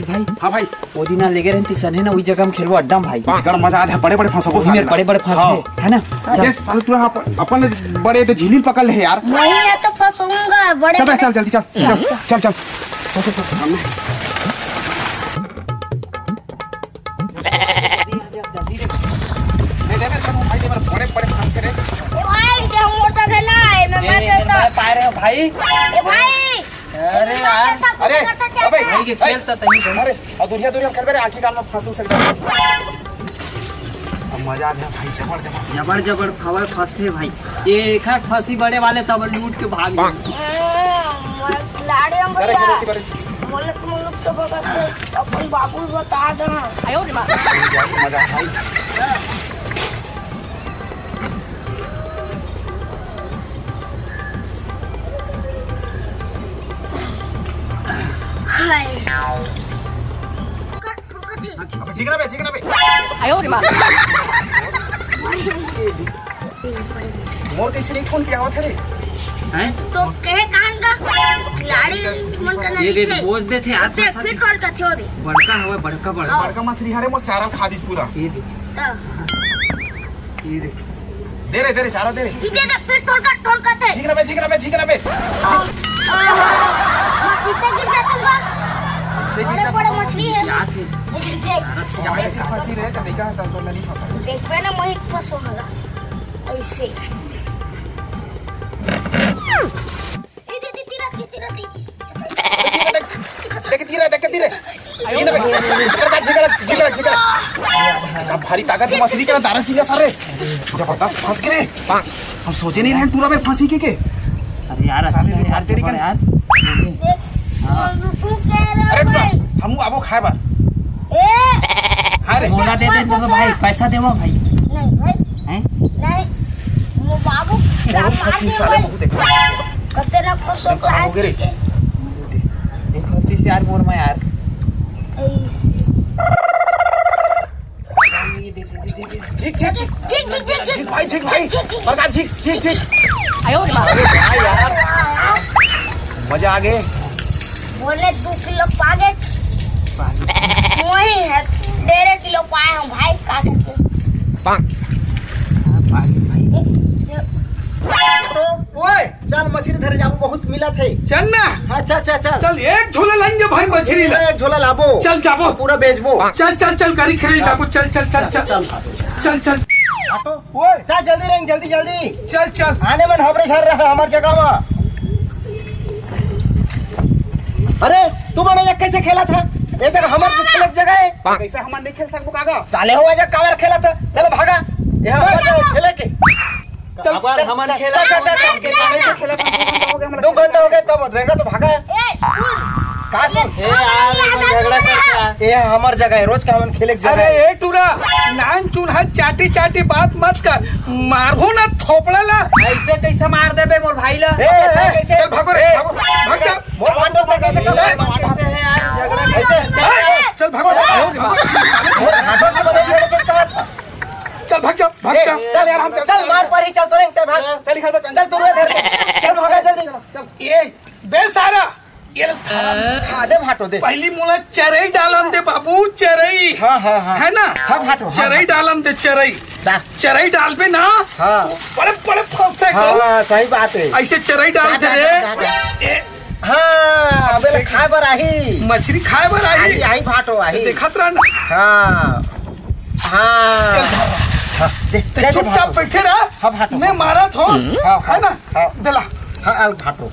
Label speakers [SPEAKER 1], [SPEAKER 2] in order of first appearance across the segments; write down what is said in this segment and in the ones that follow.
[SPEAKER 1] भाई
[SPEAKER 2] हाँ भाई
[SPEAKER 1] वो दिन लेके रहती सन है ना, वही जगह हम खेलबो अड्डा में भाई।
[SPEAKER 2] बड़ा मजा आ जाए, बड़े बड़े फंसो
[SPEAKER 1] मेरे बड़े बड़े फंस है ना।
[SPEAKER 2] चल साल तू अपन बड़े तो झीलिल पकड़ ले यार।
[SPEAKER 3] नहीं है तो फंसूंगा बड़े।
[SPEAKER 2] चल चल जल्दी चल चल चल चल बड़े बड़े फंस के
[SPEAKER 3] भाई दे मोर तक है ना मैं देता
[SPEAKER 1] पा रहे हो भाई।
[SPEAKER 3] ए भाई
[SPEAKER 1] अरे यार
[SPEAKER 2] अरे अबे
[SPEAKER 1] भाई के खेलता तनी
[SPEAKER 2] अरे और दूरिया दूरिया कर मेरे आंखी कान में फंसू सकता है। अब मजा आ गया भाई, जबर जबर
[SPEAKER 1] जबर जबर खबर फंसते भाई। ये खा फांसी बड़े वाले तब लूट के भाग
[SPEAKER 3] लाड़े हम भैया बोले तुम लोग तो बगत अपन बाबू बता दे। आयो रे
[SPEAKER 2] मजा भाई।
[SPEAKER 3] हाय
[SPEAKER 2] चिकना बे
[SPEAKER 1] आयो रे
[SPEAKER 2] मोर कैसे नहीं फोन किया हुआ थे
[SPEAKER 1] हैं
[SPEAKER 3] तो कहे कान का लाड़ी मन का नहीं
[SPEAKER 1] ये बोझ दे थे हाथ
[SPEAKER 3] देख फिर कौन का थो दे
[SPEAKER 1] बड़का हुआ बड़का बड़का
[SPEAKER 2] बड़का मछली हरे मोर चारा खा दी पूरा।
[SPEAKER 1] ये
[SPEAKER 2] दे रे चारा दे रे
[SPEAKER 3] दे फिर कौन का थे
[SPEAKER 2] चिकना बे
[SPEAKER 3] किससे गिर जाऊंगा बड़े बड़े मछली है
[SPEAKER 1] क्या थे
[SPEAKER 3] देख
[SPEAKER 2] फंसी रहे तरीका है तो नहीं फंसा।
[SPEAKER 3] देख पे ना मोहित फंसूंगा ऐसे
[SPEAKER 2] भारी ताकत मछली का दारस दिया सारे जबरदस्त फंस गए। हम सोचे नहीं रहे पूरा मेरे फांसी के।
[SPEAKER 1] अरे यार अच्छा है यार तेरी का यार।
[SPEAKER 2] अरे हम आबो खाए बा अरे
[SPEAKER 1] मोला दे दे भाई, पैसा देवा भाई।
[SPEAKER 3] नहीं भाई
[SPEAKER 1] हैं
[SPEAKER 3] नहीं वो बाबू
[SPEAKER 2] फांसी सारे मुंह देखो
[SPEAKER 3] कते ना फंसो क्लास के
[SPEAKER 1] देखो सी यार मोर में यार
[SPEAKER 2] झिक भाई बता झिक
[SPEAKER 3] आयो
[SPEAKER 2] यार मजा आ गए।
[SPEAKER 3] बोले 2 किलो पागे वही है 1.5 किलो पाए हम भाई का करके
[SPEAKER 4] ओए चल मछली धरे जाबो, बहुत मिला थे।
[SPEAKER 5] चल ना।
[SPEAKER 4] हाँ चल
[SPEAKER 5] एक झोला लाएंगे भाई मछली ला।
[SPEAKER 4] एक झोला लाबो,
[SPEAKER 5] चल जाबो
[SPEAKER 4] पूरा बेचबो।
[SPEAKER 5] चल गाड़ी खरीद जाबो। चल
[SPEAKER 4] चल ओए चल जल्दी
[SPEAKER 5] चल
[SPEAKER 4] आने मन हमरे सर रहा हमार जगह में। अरे तू मने ये कैसे खेला था? ये जगह हमार खेलक जगह है,
[SPEAKER 2] कैसे हम नहीं खेल सकबो कागा
[SPEAKER 4] साले हुआ जा कावर खेला था। चल भागा यहाँ खेले के
[SPEAKER 1] चल हमन खेला
[SPEAKER 2] खेले
[SPEAKER 4] 2 घंटे हो गए तब रहेगा तो भागा का सुन
[SPEAKER 1] ए यार झगड़ा करता
[SPEAKER 4] ये हमार जगह है, रोज का हम खेले जगह
[SPEAKER 5] अरे
[SPEAKER 4] है।
[SPEAKER 5] ए टूरा नान चूल्हा चाटी बात मत कर, मारहो ना थोपड़ा ला।
[SPEAKER 1] ऐसे कैसे मार देबे मोर भाई ला।
[SPEAKER 5] चल भागो रे भाग जा।
[SPEAKER 4] मोर भांडो था कैसे कर
[SPEAKER 1] कैसे है यार झगड़ा
[SPEAKER 4] कैसे
[SPEAKER 5] चल भागो
[SPEAKER 4] मोर भांडो के बने खेले के कहा
[SPEAKER 5] चल भाग जा
[SPEAKER 4] चल यार हम चल मार पर ही चल तो रेंगते भाग चल तू इधर चल भागा जल्दी।
[SPEAKER 5] ये बेसारा ये
[SPEAKER 4] दे भाटो दे
[SPEAKER 5] पहली मोला चरई डालन दे बाबू, चरई
[SPEAKER 4] हाँ
[SPEAKER 5] है ना।
[SPEAKER 4] हाँ भाटो
[SPEAKER 5] चरई डालन दे चरई डाल पे ना
[SPEAKER 4] हाँ
[SPEAKER 5] बड़े फंसते
[SPEAKER 4] हाँ सही बात है।
[SPEAKER 5] ऐसे चरई डाल दे रे।
[SPEAKER 4] हाँ अबे खाए बर आही
[SPEAKER 5] मछली खाए बर आई
[SPEAKER 4] आई भाटो आही
[SPEAKER 5] देखत रह ना।
[SPEAKER 4] हाँ दे
[SPEAKER 5] चुपचाप बैठे रहा।
[SPEAKER 4] हाँ भाटो
[SPEAKER 5] मैं मारा था है ना। दिला
[SPEAKER 4] हाँ भाटो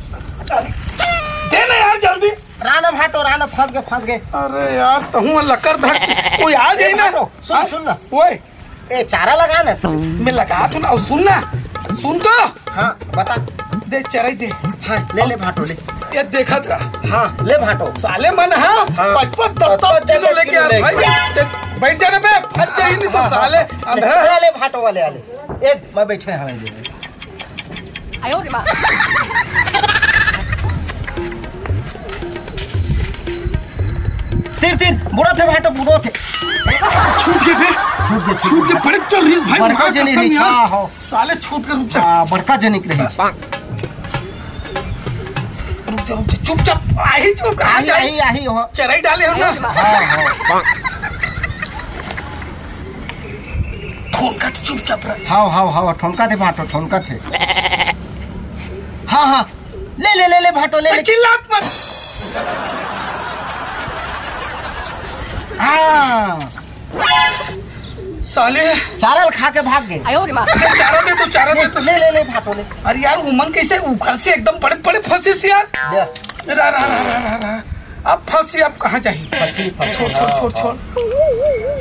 [SPEAKER 5] दे ना यार जल्दी।
[SPEAKER 4] राना भाटो राना फंस गए।
[SPEAKER 5] अरे यार तहु लकर धक कोई आ जाए ना।
[SPEAKER 4] सुन ना
[SPEAKER 5] ओए
[SPEAKER 4] ए चारा लगा ना
[SPEAKER 5] मैं लगा तो ना सुन तो
[SPEAKER 4] हाँ बता
[SPEAKER 5] दे चरई दे।
[SPEAKER 4] हाँ ले भाटो ले
[SPEAKER 5] ये देखत रहा।
[SPEAKER 4] हाँ ले भाटो
[SPEAKER 5] साले मन हाँ 55-10 किलो लेके आ भाई बैठ जाने पे फट जाए नहीं तो साले अंधेरा
[SPEAKER 4] ले भाटो वाले ए मैं बैठे हमें
[SPEAKER 1] आयो रे मां।
[SPEAKER 4] तीर बुढ़ा थे भाटो बुढ़ो थे
[SPEAKER 5] छूट के बड़े चल रही भाई
[SPEAKER 4] बड़का जनी रही
[SPEAKER 5] साले छूट के रुक जा।
[SPEAKER 4] बड़का जनिक रही
[SPEAKER 5] रुक जा चुपचाप आही जो कहाँ जाए
[SPEAKER 4] आही हो
[SPEAKER 5] चराई डाले हो ना ठोनका तो चुपचाप रह
[SPEAKER 4] हाँ ठोनका थे भाटो ठोनका थे हाँ ले भाटो ले
[SPEAKER 5] चिल्लात मत
[SPEAKER 4] हाँ
[SPEAKER 5] साले
[SPEAKER 4] चारल खा के भाग गए
[SPEAKER 5] चारा दे तो
[SPEAKER 4] ले भाटो ले
[SPEAKER 5] अरे यार उमंग कैसे उखर से एकदम बड़े बड़े फंसे से यार रहा अब फंसी अब कहाँ जाए छोड़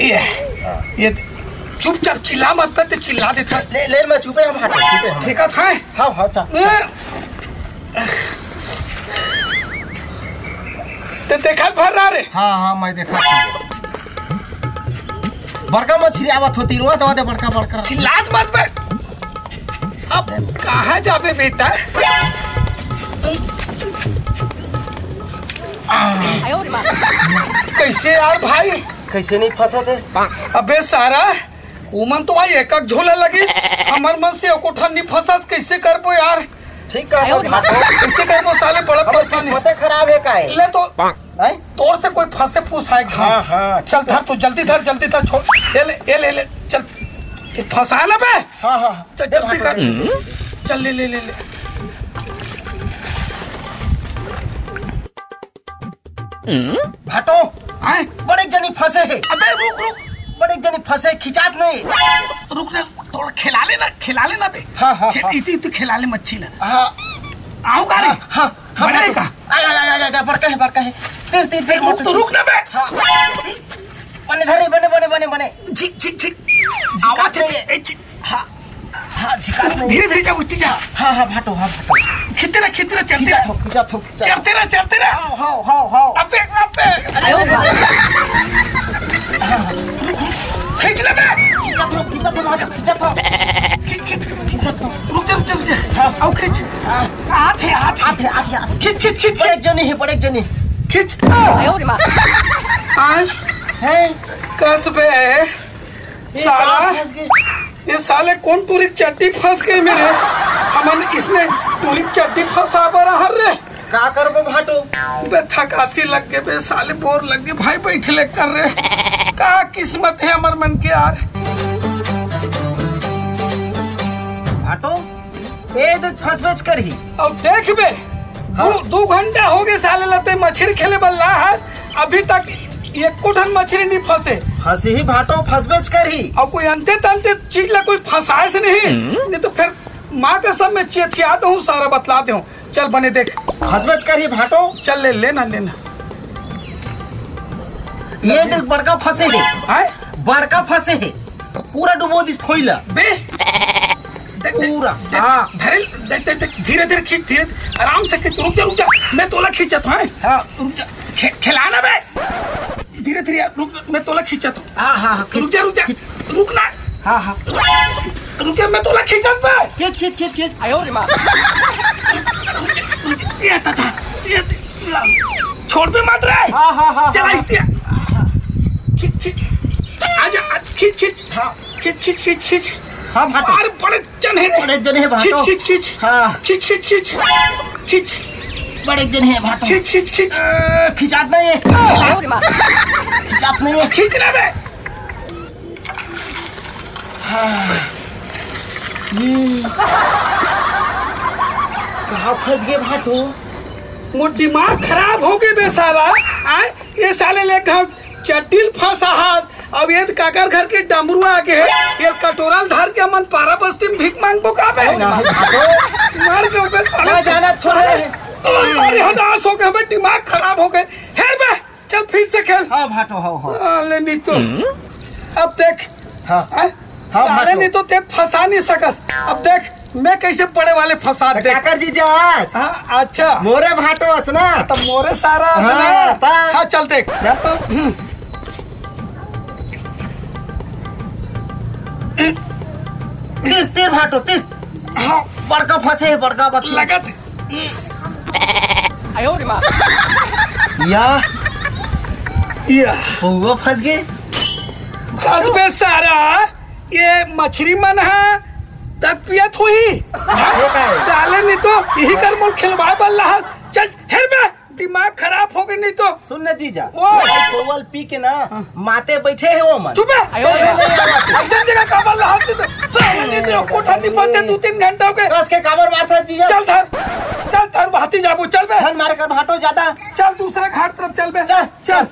[SPEAKER 5] ये चुपचाप चिल्ला मत पे चिल्ला देता
[SPEAKER 4] ले मैं चुपे हम भाटो चुपे हम
[SPEAKER 5] देखा था
[SPEAKER 4] हाँ
[SPEAKER 5] ते देखा भर रहा रे
[SPEAKER 4] हाँ मैं देखा बड़का मछली आवत होती रुआ तो बड़का
[SPEAKER 5] चिल्लात मत बे अब कहाँ जाबे बेटा कैसे यार भाई
[SPEAKER 4] कैसे नहीं फंसा थे
[SPEAKER 5] अबे सारा उमन तो भाई एक झोला लगी हमार मन से कोठा नहीं फंसा कैसे करबो यार
[SPEAKER 4] ठीक है
[SPEAKER 5] कैसे करबो साले बड़ा परेशानी
[SPEAKER 4] खराब है का
[SPEAKER 5] ले तो तोर से कोई फंसे पूछाए
[SPEAKER 4] हाँ
[SPEAKER 5] चल धर तू जल्दी धर छोड़ ले चल फंसा ना बे
[SPEAKER 4] हाँ
[SPEAKER 5] चल जल्दी कर चल ले
[SPEAKER 4] भाटो
[SPEAKER 5] आए
[SPEAKER 4] बड़े जनी फंसे है
[SPEAKER 5] अबे रुक
[SPEAKER 4] बड़े जनी फंसे खिंचात नहीं
[SPEAKER 5] रुक ना थोड़ा खिला लेना बे
[SPEAKER 4] हाँ
[SPEAKER 5] इतनी खिला ले मच्छी ला
[SPEAKER 4] हाँ
[SPEAKER 5] आओ गाड़ी
[SPEAKER 4] हाँ
[SPEAKER 5] बड़े का
[SPEAKER 4] आ बड़का है तीर
[SPEAKER 5] तो रुक ना बे
[SPEAKER 4] बने धरे बने
[SPEAKER 5] झिक
[SPEAKER 4] आवाज नहीं हाँ झिकात नहीं
[SPEAKER 5] धीरे जा उठी जा
[SPEAKER 4] हाँ भाटो
[SPEAKER 5] खितरा चलते रहा
[SPEAKER 4] हाँ
[SPEAKER 5] अबे खींच ले बे रुक जा आओ खींच आते खींच
[SPEAKER 4] बड़े जनी
[SPEAKER 5] खींच कस बे साला ये साले कौन टूरी चट्टी फंस गई मेरे हमन इसने टूरी चट्टी फंसा रहा रे
[SPEAKER 4] का करबो भाटो
[SPEAKER 5] बे थकासी लग गए बे साले बोर लग गए भाई बैठले कर रहे का किस्मत है हमार मन के यार
[SPEAKER 4] भाटो ए इधर फंस करही
[SPEAKER 5] अब देख बे दो घंटा हो गए साले लते मछली खेले बल्ला है अभी तक एक कोठन मछली नहीं फंसे
[SPEAKER 4] ही भाटो फंस करही
[SPEAKER 5] और कोई अंते तंते चीज ला कोई फंसाए से नहीं तो फिर माँ का सब में चेथिया हूँ सारा बतलाते हूँ चल बने देख
[SPEAKER 4] फंस करही भाटो
[SPEAKER 5] चल लेना
[SPEAKER 4] ये इधर बड़का फंसे है बड़का फंसे है पूरा डुबो दी फोइला
[SPEAKER 5] बे
[SPEAKER 4] पूरा
[SPEAKER 5] धीरे खींच धीरे आराम से खींच रुक जा मैं तोला खींचत हूँ रुक जा खिलाना बे धीरे रुक मैं तोला खींचत हूँ
[SPEAKER 4] हाँ
[SPEAKER 5] रुक जा रुकना
[SPEAKER 4] हाँ
[SPEAKER 5] रुक जा मैं तोला खींचत बे
[SPEAKER 4] खींच आयो रे माँ
[SPEAKER 5] ये छोड़ पे मत रहे
[SPEAKER 4] हाँ
[SPEAKER 5] चला इतिया खींच आजा खींच
[SPEAKER 4] हाँ भाटो
[SPEAKER 5] अरे बड़े जन है
[SPEAKER 4] भाटो
[SPEAKER 5] खींच
[SPEAKER 4] हाँ
[SPEAKER 5] खींच
[SPEAKER 4] बड़े जन है भाटो
[SPEAKER 5] खींच
[SPEAKER 4] खिंचात नहीं है खिंचात नहीं है
[SPEAKER 5] खींचना बे
[SPEAKER 4] कहाँ फंस गए भाटो
[SPEAKER 5] मोर दिमाग खराब हो गए बेसारा ये साले ले चटिल फंसा हाथ अब ये काकर घर के डमरू आके है ये कटोरा धर के मन पारा बस्ती में भीख मांग बोका बे मार के बे साला
[SPEAKER 4] जाना थोड़े
[SPEAKER 5] अरे हदास हो गए हमें दिमाग खराब हो गए है बे चल फिर से खेल
[SPEAKER 4] हाँ भाटो हाँ
[SPEAKER 5] ले नहीं तो अब देख
[SPEAKER 4] हाँ
[SPEAKER 5] साले नहीं तो ते फंसा नहीं सकस अब देख मैं कैसे बड़े वाले फंसा दे
[SPEAKER 4] काकर जी जहाज
[SPEAKER 5] अच्छा
[SPEAKER 4] मोरे भाटो असना
[SPEAKER 5] तो मोरे सारा हाँ चल देख
[SPEAKER 4] चल तो तीर भाटो तीर
[SPEAKER 5] हाँ
[SPEAKER 4] बड़का फंसे है बड़का बच्ची
[SPEAKER 5] लगा दे
[SPEAKER 4] आयो रे माँ या वो फंस गए
[SPEAKER 5] कसबे सारा ये मछली मन है तक पियत हुई साले नहीं तो यही कर मुल खिलवाए बल्ला चल हेर बे दिमाग खराब हो गई नहीं तो
[SPEAKER 4] सुन न जीजा
[SPEAKER 5] ओ
[SPEAKER 4] कोवल पी के ना माते बैठे है वो मन
[SPEAKER 5] चुप है ऐसा जगह काबर ला हाथ तो साले ने तो कोठा नी फंसे 2-3 घंटा हो गए
[SPEAKER 4] कस के काबर मारता जीजा
[SPEAKER 5] चल धर भाती जाबू चल बे
[SPEAKER 4] धन मार कर भाटो ज्यादा
[SPEAKER 5] चल दूसरा घाट तरफ चल बे
[SPEAKER 4] चल चल